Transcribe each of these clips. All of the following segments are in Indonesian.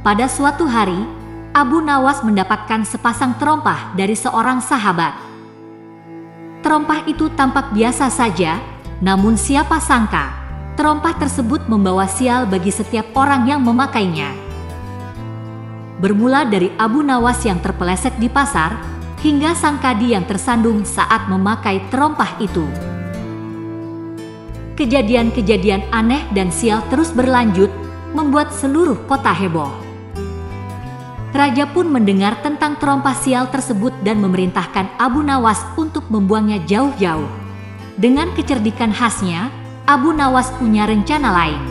Pada suatu hari, Abu Nawas mendapatkan sepasang terompah dari seorang sahabat. Terompah itu tampak biasa saja, namun siapa sangka, terompah tersebut membawa sial bagi setiap orang yang memakainya. Bermula dari Abu Nawas yang terpeleset di pasar, hingga sang kadi yang tersandung saat memakai terompah itu. Kejadian-kejadian aneh dan sial terus berlanjut, membuat seluruh kota heboh. Raja pun mendengar tentang terompah sial tersebut dan memerintahkan Abu Nawas untuk membuangnya jauh-jauh. Dengan kecerdikan khasnya, Abu Nawas punya rencana lain.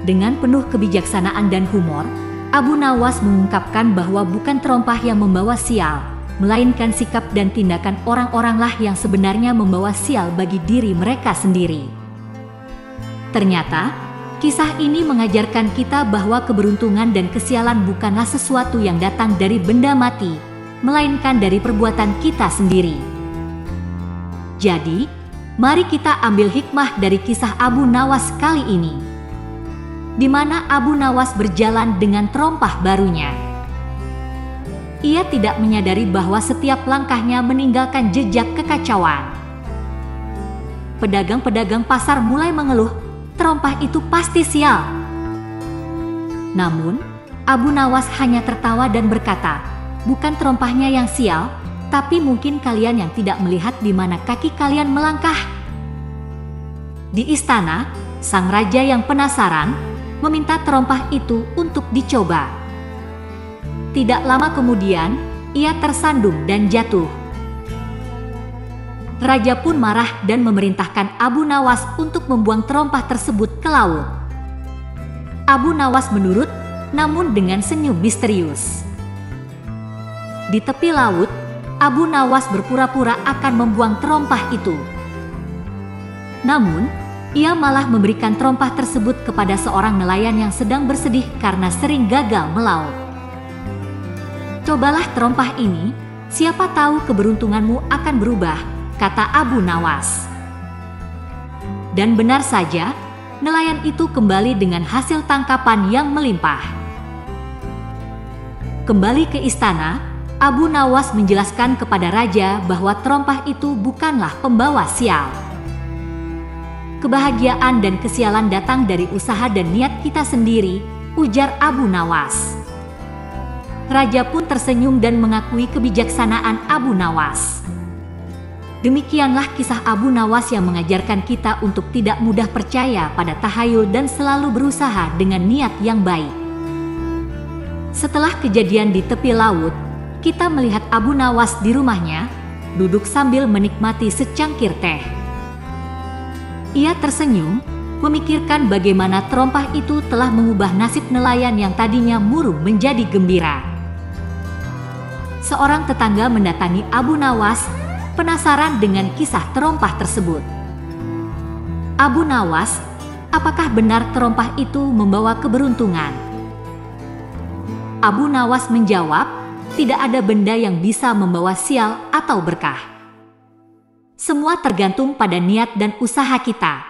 Dengan penuh kebijaksanaan dan humor, Abu Nawas mengungkapkan bahwa bukan terompah yang membawa sial, melainkan sikap dan tindakan orang-oranglah yang sebenarnya membawa sial bagi diri mereka sendiri. Ternyata, kisah ini mengajarkan kita bahwa keberuntungan dan kesialan bukanlah sesuatu yang datang dari benda mati, melainkan dari perbuatan kita sendiri. Jadi, mari kita ambil hikmah dari kisah Abu Nawas kali ini, di mana Abu Nawas berjalan dengan terompah barunya. Ia tidak menyadari bahwa setiap langkahnya meninggalkan jejak kekacauan. Pedagang-pedagang pasar mulai mengeluh, terompah itu pasti sial. Namun, Abu Nawas hanya tertawa dan berkata, bukan terompahnya yang sial, tapi mungkin kalian yang tidak melihat di mana kaki kalian melangkah. Di istana, sang raja yang penasaran meminta terompah itu untuk dicoba. Tidak lama kemudian, ia tersandung dan jatuh. Raja pun marah dan memerintahkan Abu Nawas untuk membuang terompah tersebut ke laut. Abu Nawas menurut, namun dengan senyum misterius. Di tepi laut, Abu Nawas berpura-pura akan membuang terompah itu. Namun, ia malah memberikan terompah tersebut kepada seorang nelayan yang sedang bersedih karena sering gagal melaut. Cobalah terompah ini, siapa tahu keberuntunganmu akan berubah, kata Abu Nawas. Dan benar saja, nelayan itu kembali dengan hasil tangkapan yang melimpah. Kembali ke istana, Abu Nawas menjelaskan kepada raja bahwa terompah itu bukanlah pembawa sial. Kebahagiaan dan kesialan datang dari usaha dan niat kita sendiri, ujar Abu Nawas. Raja pun tersenyum dan mengakui kebijaksanaan Abu Nawas. Demikianlah kisah Abu Nawas yang mengajarkan kita untuk tidak mudah percaya pada tahayul dan selalu berusaha dengan niat yang baik. Setelah kejadian di tepi laut, kita melihat Abu Nawas di rumahnya, duduk sambil menikmati secangkir teh. Ia tersenyum, memikirkan bagaimana terompah itu telah mengubah nasib nelayan yang tadinya murung menjadi gembira. Seorang tetangga mendatangi Abu Nawas, penasaran dengan kisah terompah tersebut. Abu Nawas, apakah benar terompah itu membawa keberuntungan? Abu Nawas menjawab, tidak ada benda yang bisa membawa sial atau berkah. Semua tergantung pada niat dan usaha kita.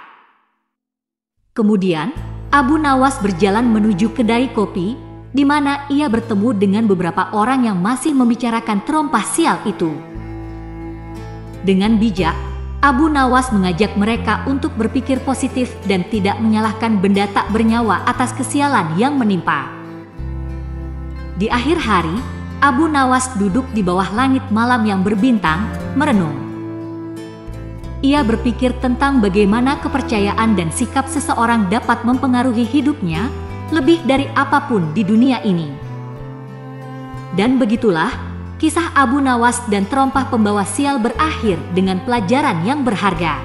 Kemudian, Abu Nawas berjalan menuju kedai kopi, di mana ia bertemu dengan beberapa orang yang masih membicarakan terompah sial itu. Dengan bijak, Abu Nawas mengajak mereka untuk berpikir positif dan tidak menyalahkan benda tak bernyawa atas kesialan yang menimpa. Di akhir hari, Abu Nawas duduk di bawah langit malam yang berbintang, merenung. Ia berpikir tentang bagaimana kepercayaan dan sikap seseorang dapat mempengaruhi hidupnya lebih dari apapun di dunia ini. Dan begitulah, kisah Abu Nawas dan terompah pembawa sial berakhir dengan pelajaran yang berharga.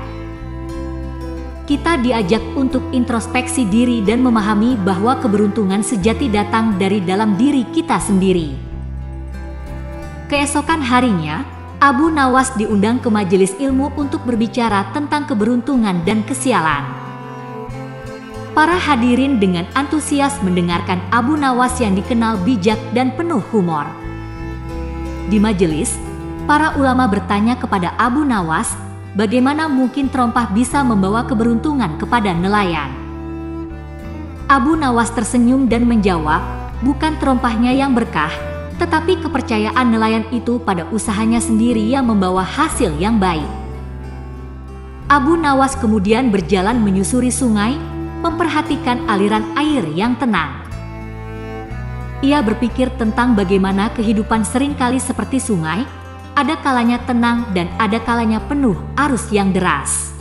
Kita diajak untuk introspeksi diri dan memahami bahwa keberuntungan sejati datang dari dalam diri kita sendiri. Keesokan harinya, Abu Nawas diundang ke majelis ilmu untuk berbicara tentang keberuntungan dan kesialan. Para hadirin dengan antusias mendengarkan Abu Nawas yang dikenal bijak dan penuh humor. Di majelis, para ulama bertanya kepada Abu Nawas, bagaimana mungkin terompah bisa membawa keberuntungan kepada nelayan. Abu Nawas tersenyum dan menjawab, bukan terompahnya yang berkah, tetapi kepercayaan nelayan itu pada usahanya sendiri yang membawa hasil yang baik. Abu Nawas kemudian berjalan menyusuri sungai, memperhatikan aliran air yang tenang. Ia berpikir tentang bagaimana kehidupan seringkali seperti sungai, ada kalanya tenang dan ada kalanya penuh arus yang deras.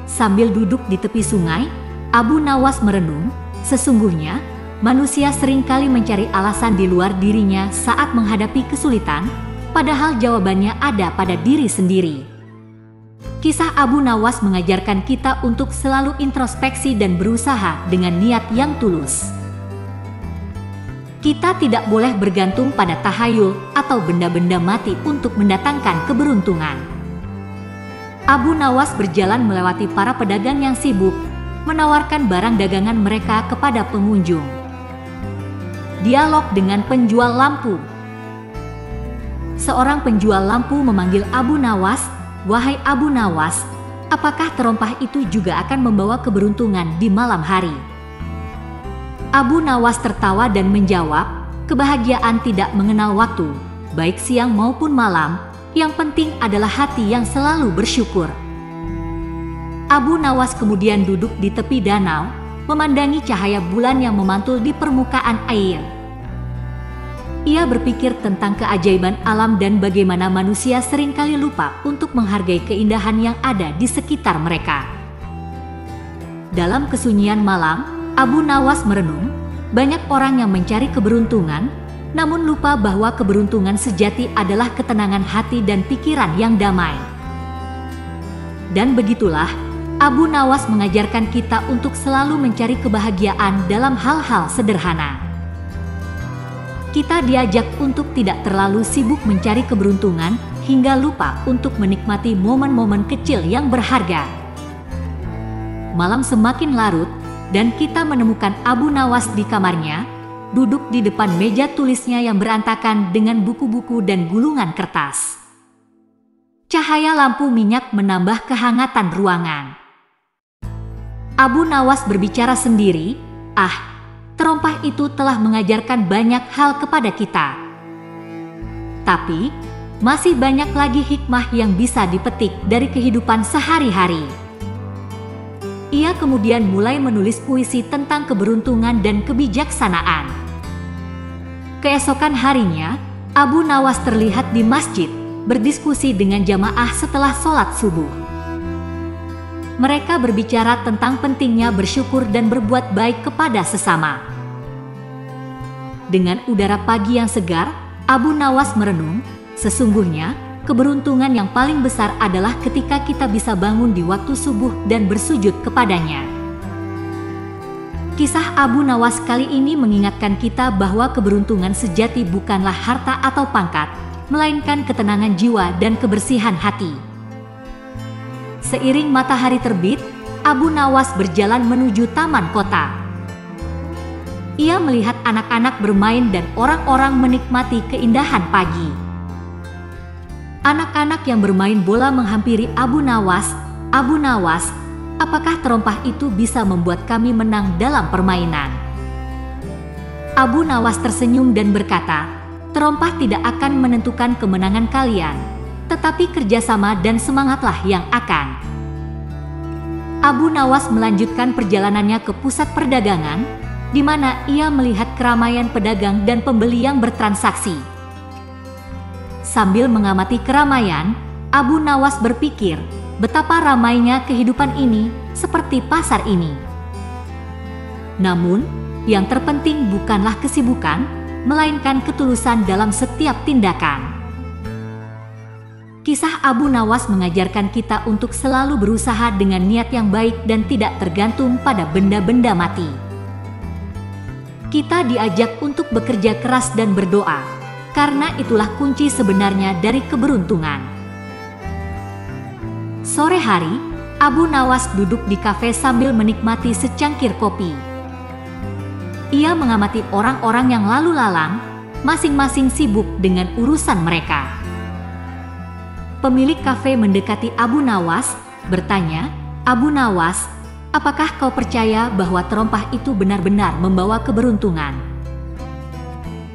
Sambil duduk di tepi sungai, Abu Nawas merenung, sesungguhnya manusia seringkali mencari alasan di luar dirinya saat menghadapi kesulitan, padahal jawabannya ada pada diri sendiri. Kisah Abu Nawas mengajarkan kita untuk selalu introspeksi dan berusaha dengan niat yang tulus. Kita tidak boleh bergantung pada tahayul atau benda-benda mati untuk mendatangkan keberuntungan. Abu Nawas berjalan melewati para pedagang yang sibuk, menawarkan barang dagangan mereka kepada pengunjung. Dialog dengan penjual lampu. Seorang penjual lampu memanggil Abu Nawas, "Wahai Abu Nawas, apakah terompah itu juga akan membawa keberuntungan di malam hari?" Abu Nawas tertawa dan menjawab, "Kebahagiaan tidak mengenal waktu, baik siang maupun malam, yang penting adalah hati yang selalu bersyukur." Abu Nawas kemudian duduk di tepi danau, memandangi cahaya bulan yang memantul di permukaan air. Ia berpikir tentang keajaiban alam dan bagaimana manusia seringkali lupa untuk menghargai keindahan yang ada di sekitar mereka. Dalam kesunyian malam, Abu Nawas merenung, banyak orang yang mencari keberuntungan, namun lupa bahwa keberuntungan sejati adalah ketenangan hati dan pikiran yang damai. Dan begitulah, Abu Nawas mengajarkan kita untuk selalu mencari kebahagiaan dalam hal-hal sederhana. Kita diajak untuk tidak terlalu sibuk mencari keberuntungan hingga lupa untuk menikmati momen-momen kecil yang berharga. Malam semakin larut dan kita menemukan Abu Nawas di kamarnya, duduk di depan meja tulisnya yang berantakan dengan buku-buku dan gulungan kertas. Cahaya lampu minyak menambah kehangatan ruangan. Abu Nawas berbicara sendiri, terompah itu telah mengajarkan banyak hal kepada kita. Tapi, masih banyak lagi hikmah yang bisa dipetik dari kehidupan sehari-hari. Ia kemudian mulai menulis puisi tentang keberuntungan dan kebijaksanaan. Keesokan harinya, Abu Nawas terlihat di masjid, berdiskusi dengan jamaah setelah sholat subuh. Mereka berbicara tentang pentingnya bersyukur dan berbuat baik kepada sesama. Dengan udara pagi yang segar, Abu Nawas merenung, sesungguhnya keberuntungan yang paling besar adalah ketika kita bisa bangun di waktu subuh dan bersujud kepadanya. Kisah Abu Nawas kali ini mengingatkan kita bahwa keberuntungan sejati bukanlah harta atau pangkat, melainkan ketenangan jiwa dan kebersihan hati. Seiring matahari terbit, Abu Nawas berjalan menuju taman kota. Ia melihat anak-anak bermain dan orang-orang menikmati keindahan pagi. Anak-anak yang bermain bola menghampiri Abu Nawas. "Abu Nawas, apakah terompah itu bisa membuat kami menang dalam permainan?" Abu Nawas tersenyum dan berkata, "Terompah tidak akan menentukan kemenangan kalian, tetapi kerjasama dan semangatlah yang akan." Abu Nawas melanjutkan perjalanannya ke pusat perdagangan, di mana ia melihat keramaian pedagang dan pembeli yang bertransaksi. Sambil mengamati keramaian, Abu Nawas berpikir, betapa ramainya kehidupan ini, seperti pasar ini. Namun, yang terpenting bukanlah kesibukan, melainkan ketulusan dalam setiap tindakan. Kisah Abu Nawas mengajarkan kita untuk selalu berusaha dengan niat yang baik dan tidak tergantung pada benda-benda mati. Kita diajak untuk bekerja keras dan berdoa, karena itulah kunci sebenarnya dari keberuntungan. Sore hari, Abu Nawas duduk di kafe sambil menikmati secangkir kopi. Ia mengamati orang-orang yang lalu lalang, masing-masing sibuk dengan urusan mereka. Pemilik kafe mendekati Abu Nawas, bertanya, "Abu Nawas, Apakah kau percaya bahwa terompah itu benar-benar membawa keberuntungan?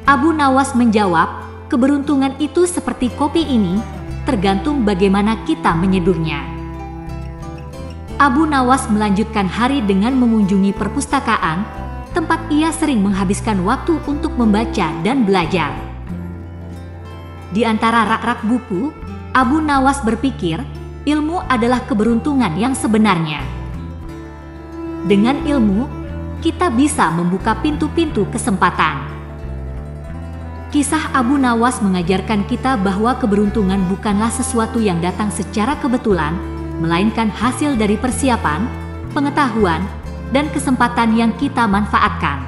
Abu Nawas menjawab, keberuntungan itu seperti kopi ini, tergantung bagaimana kita menyeduhnya. Abu Nawas melanjutkan hari dengan mengunjungi perpustakaan, tempat ia sering menghabiskan waktu untuk membaca dan belajar. Di antara rak-rak buku, Abu Nawas berpikir, ilmu adalah keberuntungan yang sebenarnya. Dengan ilmu, kita bisa membuka pintu-pintu kesempatan. Kisah Abu Nawas mengajarkan kita bahwa keberuntungan bukanlah sesuatu yang datang secara kebetulan, melainkan hasil dari persiapan, pengetahuan, dan kesempatan yang kita manfaatkan.